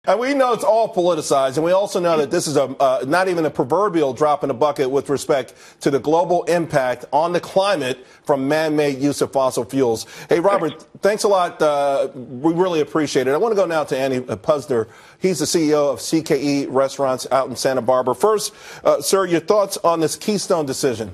And we know it's all politicized, and we also know that this is not even a proverbial drop in the bucket with respect to the global impact on the climate from man-made use of fossil fuels. Hey, Robert, thanks a lot. We really appreciate it. I want to go now to Andy Puzder. He's the CEO of CKE Restaurants out in Santa Barbara. First, sir, your thoughts on this Keystone decision?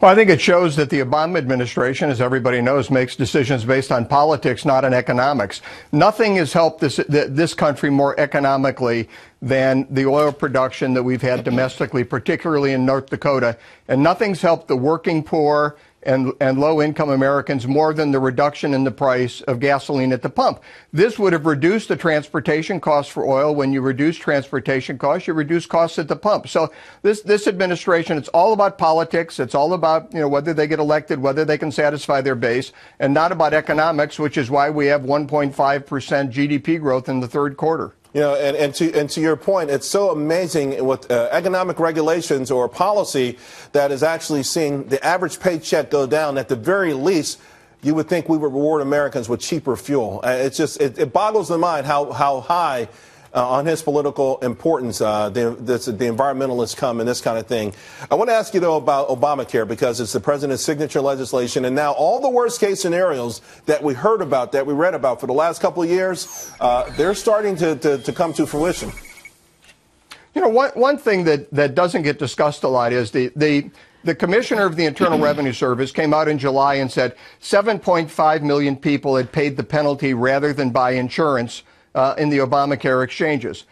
Well, I think it shows that the Obama administration, as everybody knows, makes decisions based on politics, not on economics. Nothing has helped this country more economically than the oil production that we've had domestically, particularly in North Dakota. And nothing's helped the working poor and low-income Americans more than the reduction in the price of gasoline at the pump. This would have reduced the transportation costs for oil. When you reduce transportation costs, you reduce costs at the pump. So this administration, it's all about politics. It's all about, whether they get elected, whether they can satisfy their base, and not about economics, which is why we have 1.5% GDP growth in the third quarter. And to your point, it's so amazing with economic regulations or policy that is actually seeing the average paycheck go down. At the very least, you would think we would reward Americans with cheaper fuel. It boggles the mind how high on his political importance the environmentalists come and this kind of thing. I want to ask you, though, about Obamacare, because it's the president's signature legislation. And now all the worst case scenarios that we heard about, that we read about for the last couple of years, they're starting to come to fruition. One thing that doesn't get discussed a lot is the commissioner of the Internal Revenue Service came out in July and said 7.5 million people had paid the penalty rather than buy insurance in the Obamacare exchanges.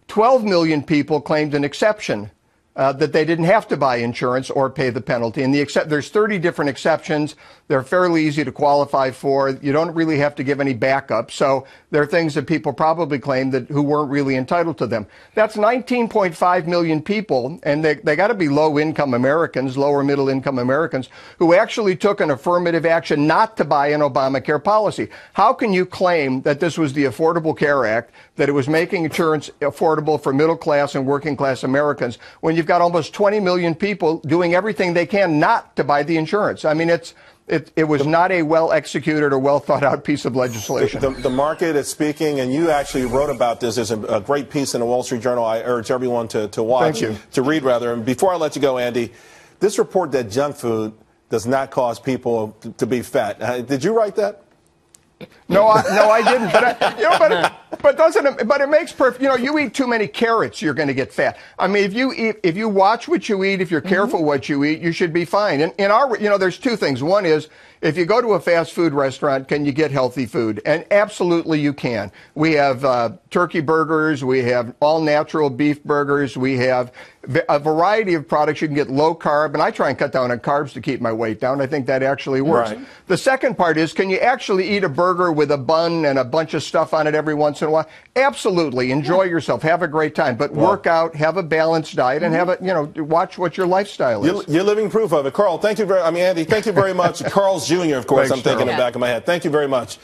12 million people claimed an exception, that they didn't have to buy insurance or pay the penalty. And there's 30 different exceptions. They're fairly easy to qualify for. You don't really have to give any backup. So there are things that people probably claim who weren't really entitled to them. That's 19.5 million people, and they got to be low-income Americans, lower middle-income Americans, who actually took an affirmative action not to buy an Obamacare policy. How can you claim that this was the Affordable Care Act, that it was making insurance affordable for middle-class and working-class Americans, when you've got almost 20 million people doing everything they can not to buy the insurance? I mean, it was not a well-executed or well-thought-out piece of legislation. The market is speaking, and you actually wrote about this. There's a great piece in the Wall Street Journal I urge everyone to watch, to read, rather. And before I let you go, Andy, this report that junk food does not cause people to be fat. Did you write that? No, I didn't. But it makes perfect. You eat too many carrots, you're going to get fat. I mean, if you watch what you eat, if you're careful what you eat, you should be fine. And there's two things. One is, if you go to a fast food restaurant, can you get healthy food? And absolutely you can. We have turkey burgers. We have all-natural beef burgers. We have a variety of products. You can get low carb. And I try and cut down on carbs to keep my weight down. I think that actually works. Right. The second part is, can you actually eat a burger with a bun and a bunch of stuff on it every once in a while? Absolutely. Enjoy yourself. Have a great time. But work out, have a balanced diet, and watch what your lifestyle is. You're living proof of it. Carl, Andy, thank you very much. Carl's Jr., of course, I'm thinking in the back of my head. Thank you very much.